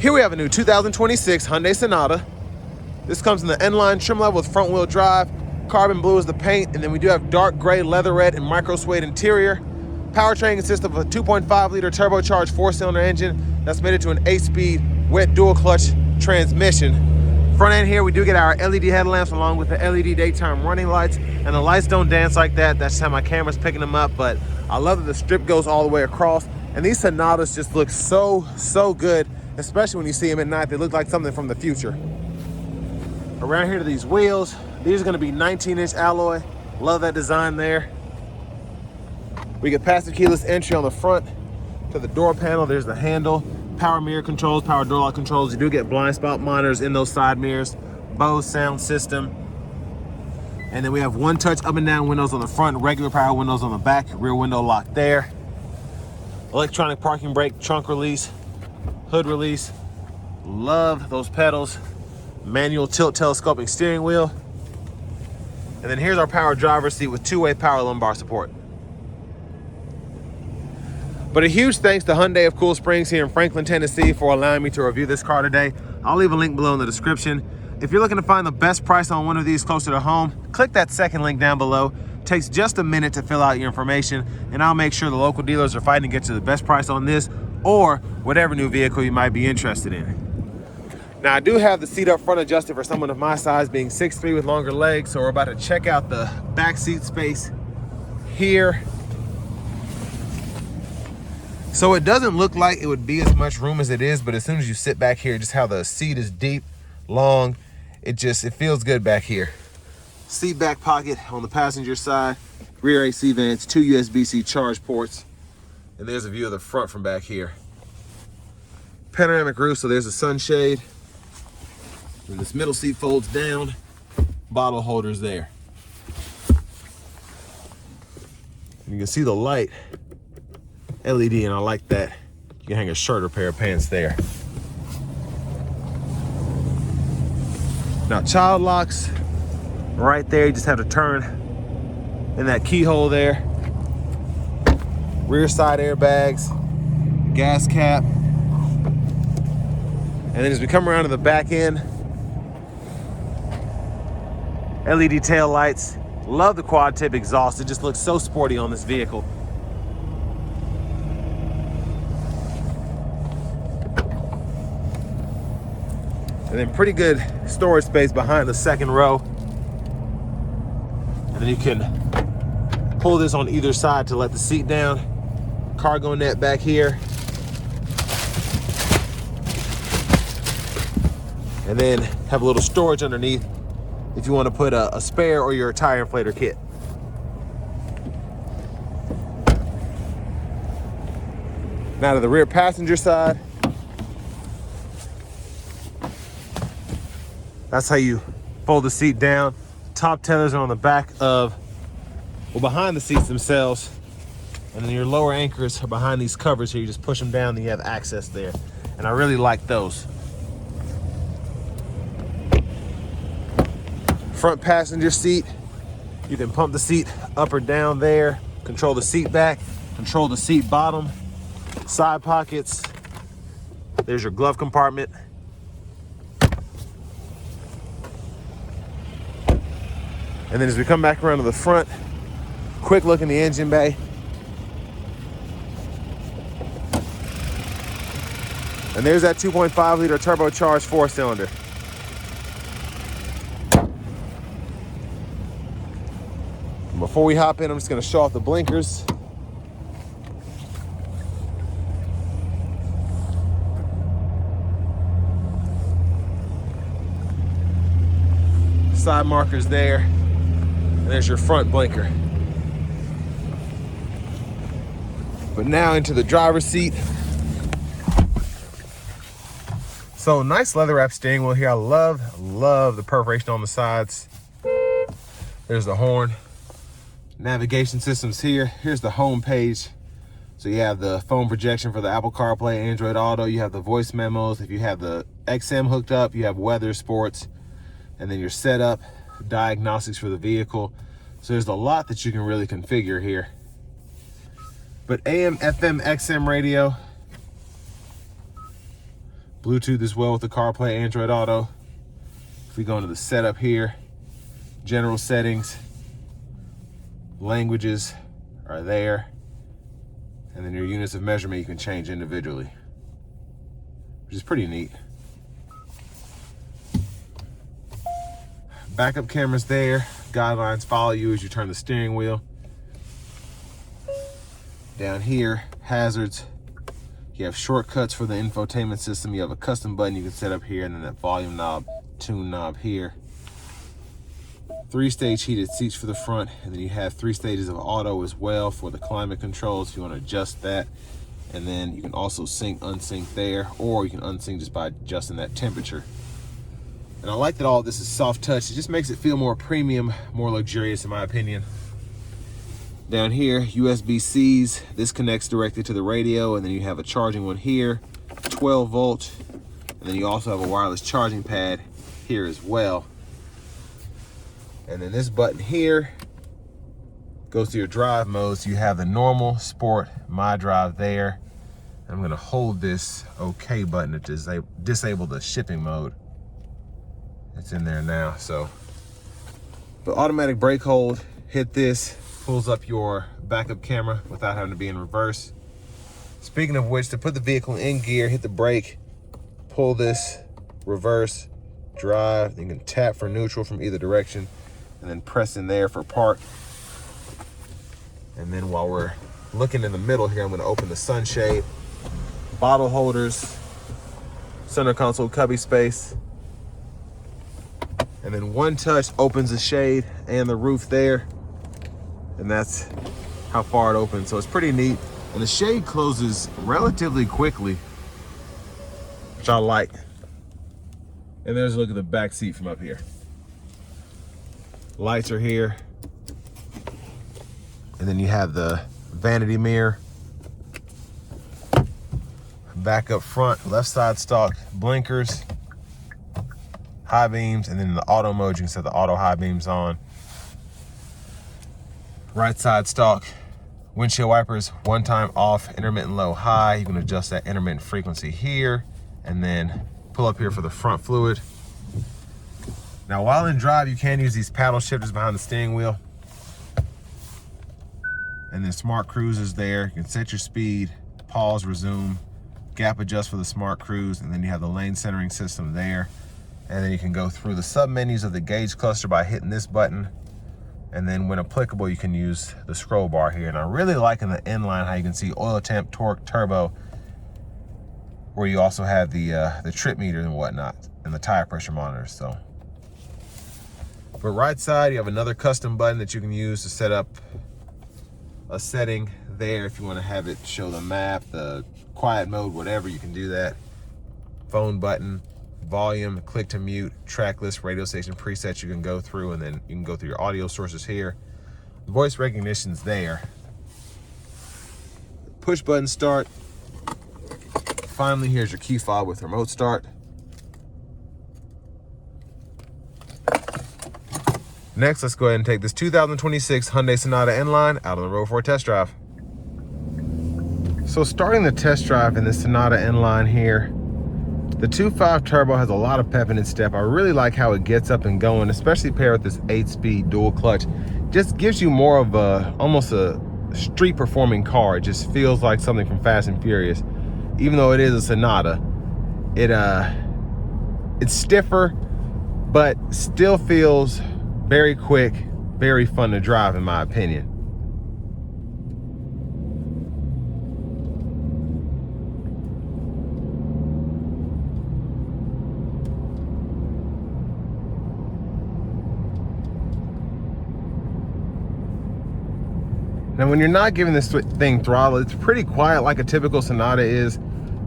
Here we have a new 2026 Hyundai Sonata. This comes in the N-line trim level with front wheel drive. Carbon blue is the paint, and then we do have dark gray, leather red, and micro suede interior. Powertrain consists of a 2.5-liter turbocharged 4-cylinder engine that's mated to an 8-speed wet dual clutch transmission. Front end here, we do get our LED headlamps along with the LED daytime running lights, and the lights don't dance like that. That's how my camera's picking them up, but I love that the strip goes all the way across, and these Sonatas just look so good, especially when you see them at night. They look like something from the future. Around here to these wheels, these are gonna be 19-inch alloy. Love that design there. We get passive keyless entry on the front. To the door panel, there's the handle. Power mirror controls, power door lock controls. You do get blind spot monitors in those side mirrors. Bose sound system. And then we have one touch up and down windows on the front, regular power windows on the back, rear window lock there. Electronic parking brake, trunk release, hood release. Love those pedals. Manual tilt telescoping steering wheel. And then here's our power driver's seat with two-way power lumbar support. But a huge thanks to Hyundai of Cool Springs here in Franklin, Tennessee for allowing me to review this car today. I'll leave a link below in the description. If you're looking to find the best price on one of these closer to home, click that second link down below. It takes just a minute to fill out your information, and I'll make sure the local dealers are fighting to get you the best price on this or whatever new vehicle you might be interested in. Now, I do have the seat up front adjusted for someone of my size, being 6'3" with longer legs, so we're about to check out the back seat space here. So it doesn't look like it would be as much room as it is, but as soon as you sit back here, just how the seat is deep, long, it feels good back here. Seat back pocket on the passenger side, rear AC vents, 2 USB-C charge ports, and there's a view of the front from back here. Panoramic roof, so there's a sunshade. And this middle seat folds down, bottle holders there. And you can see the light LED, and I like that. You can hang a shirt or pair of pants there. Now, child locks right there. You just have to turn in that keyhole there. Rear side airbags, gas cap. And then as we come around to the back end, LED tail lights. Love the quad tip exhaust. It just looks so sporty on this vehicle. And then pretty good storage space behind the second row. And then you can pull this on either side to let the seat down. Cargo net back here. And then have a little storage underneath if you want to put a spare or your tire inflator kit. Now to the rear passenger side. That's how you fold the seat down. Top tethers are on the back of, well, behind the seats themselves. And then your lower anchors are behind these covers here. You just push them down and you have access there. And I really like those. Front passenger seat, you can pump the seat up or down there, control the seat back, control the seat bottom, side pockets. There's your glove compartment. And then as we come back around to the front, quick look in the engine bay. And there's that 2.5-liter turbocharged 4-cylinder. Before we hop in, I'm just gonna show off the blinkers. Side markers there. And there's your front blinker. But now into the driver's seat. So nice leather wrap steering wheel here. I love the perforation on the sides. There's the horn. Navigation systems here. Here's the home page. So you have the phone projection for the Apple CarPlay, Android Auto. You have the voice memos. If you have the XM hooked up, you have weather, sports, and then your setup, diagnostics for the vehicle. So there's a lot that you can really configure here. But AM, FM, XM radio, Bluetooth as well with the CarPlay, Android Auto. If we go into the setup here, general settings, languages are there. And then your units of measurement you can change individually, which is pretty neat. Backup cameras there. Guidelines follow you as you turn the steering wheel. Down here, hazards. You have shortcuts for the infotainment system. You have a custom button you can set up here, and then that volume knob, tune knob here. 3-stage heated seats for the front, and then you have 3 stages of auto as well for the climate controls if you want to adjust that. And then you can also sync, unsync there, or you can unsync just by adjusting that temperature. And I like that all of this is soft touch. It just makes it feel more premium, more luxurious in my opinion. Down here, USB-Cs. This connects directly to the radio, and then you have a charging one here, 12 volt. And then you also have a wireless charging pad here as well. And then this button here goes to your drive modes. You have the normal, sport, my drive there. I'm gonna hold this OK button to disable the shipping mode. It's in there now, so. But automatic brake hold, hit this, pulls up your backup camera without having to be in reverse. Speaking of which, to put the vehicle in gear, hit the brake, pull this, reverse, drive. You can tap for neutral from either direction, and then press in there for park. And then while we're looking in the middle here, I'm gonna open the sunshade, bottle holders, center console cubby space, and then one touch opens the shade and the roof there, and that's how far it opens. So it's pretty neat. And the shade closes relatively quickly, which I like. And there's a look at the back seat from up here. Lights are here. And then you have the vanity mirror. Back up front, left side stock, blinkers, high beams, and then in the auto mode, you can set the auto high beams on. Right side stock, windshield wipers, one time off, intermittent low high. You can adjust that intermittent frequency here, and then pull up here for the front fluid. Now, while in drive, you can use these paddle shifters behind the steering wheel. And then smart cruise is there. You can set your speed, pause, resume, gap adjust for the smart cruise, and then you have the lane centering system there. And then you can go through the sub menus of the gauge cluster by hitting this button. And then when applicable, you can use the scroll bar here. And I really like in the inline how you can see oil temp, torque, turbo, where you also have the trip meter and whatnot, and the tire pressure monitor. So, but right side, you have another custom button that you can use to set up a setting there if you want to have it show the map, the quiet mode, whatever, you can do that. Phone button, volume, click to mute, track list, radio station presets you can go through, and then you can go through your audio sources here. Voice recognition's there. Push button start. Finally, here's your key fob with remote start. Next, let's go ahead and take this 2026 Hyundai Sonata N-Line out on the road for a test drive. So starting the test drive in this Sonata N-Line here, the 2.5 turbo has a lot of pep in its step. I really like how it gets up and going, especially paired with this 8-speed dual clutch. Just gives you more of almost a street performing car. It just feels like something from Fast and Furious. Even though it is a Sonata, it's stiffer, but still feels very quick, very fun to drive in my opinion. Now, when you're not giving this thing throttle, it's pretty quiet like a typical Sonata is.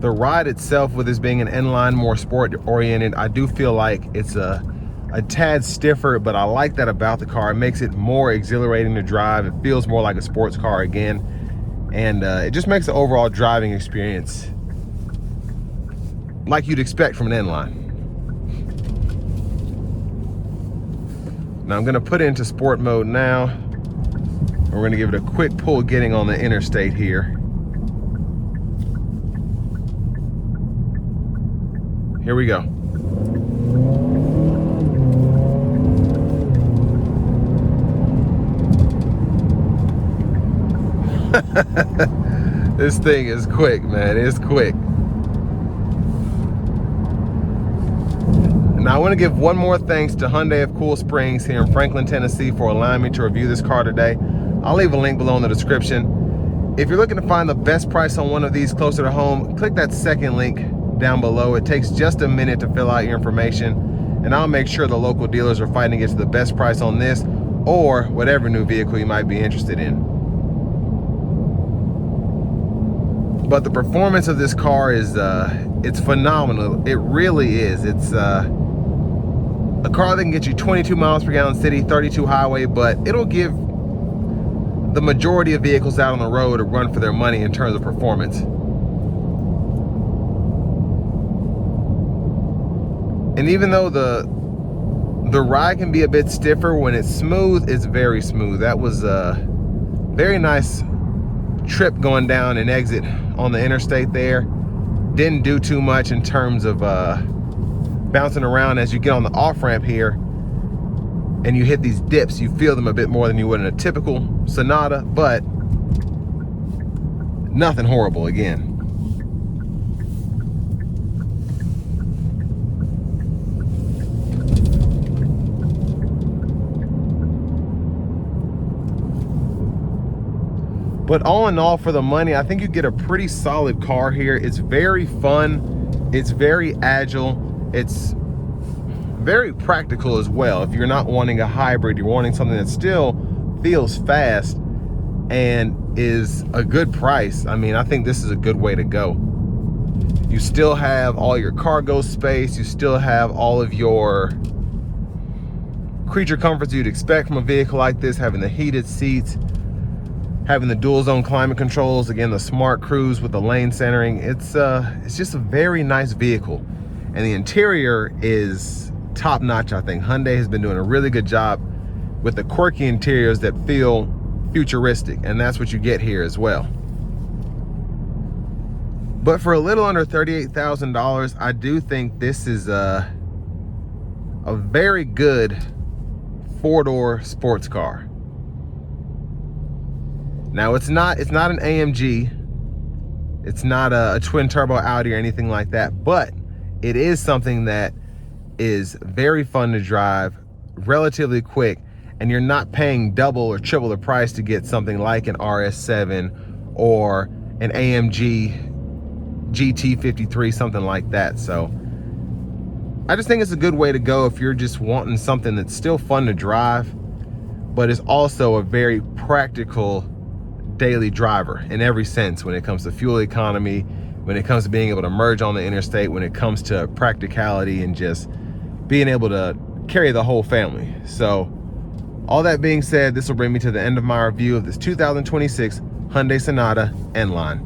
The ride itself, with this being an N-Line, more sport oriented, I do feel like it's a tad stiffer, but I like that about the car. It makes it more exhilarating to drive. It feels more like a sports car again. And it just makes the overall driving experience like you'd expect from an N-Line. Now I'm gonna put it into sport mode now. We're gonna give it a quick pull getting on the interstate here. Here we go. This thing is quick, man. It's quick. Now I want to give one more thanks to Hyundai of Cool Springs here in Franklin, Tennessee for allowing me to review this car today. I'll leave a link below in the description. If you're looking to find the best price on one of these closer to home, click that second link down below. It takes just a minute to fill out your information, and I'll make sure the local dealers are fighting to get you the best price on this or whatever new vehicle you might be interested in. But the performance of this car is it's phenomenal. It really is. It's a car that can get you 22 miles per gallon city, 32 highway, but it'll give the majority of vehicles out on the road a run for their money in terms of performance. And even though the ride can be a bit stiffer, when it's smooth, it's very smooth. That was a very nice trip going down and exit on the interstate there. Didn't do too much in terms of bouncing around. As you get on the off-ramp here and you hit these dips, you feel them a bit more than you would in a typical Sonata, but nothing horrible again. But all in all, for the money, I think you get a pretty solid car here. It's very fun, it's very agile, it's very practical as well. If you're not wanting a hybrid, you're wanting something that still feels fast and is a good price, I mean, I think this is a good way to go. You still have all your cargo space, you still have all of your creature comforts you'd expect from a vehicle like this, having the heated seats, having the dual zone climate controls, again, the smart cruise with the lane centering. It's just a very nice vehicle, and the interior is top notch. I think Hyundai has been doing a really good job with the quirky interiors that feel futuristic, and that's what you get here as well. But for a little under $38,000, I do think this is a very good four-door sports car. Now it's not an AMG, it's not a twin turbo Audi or anything like that, but it is something that is very fun to drive, relatively quick, and you're not paying double or triple the price to get something like an RS7 or an AMG GT53, something like that. So I just think it's a good way to go if you're just wanting something that's still fun to drive, but is also a very practical daily driver in every sense, when it comes to fuel economy, when it comes to being able to merge on the interstate, when it comes to practicality and just being able to carry the whole family. So all that being said, this will bring me to the end of my review of this 2026 Hyundai Sonata N-Line.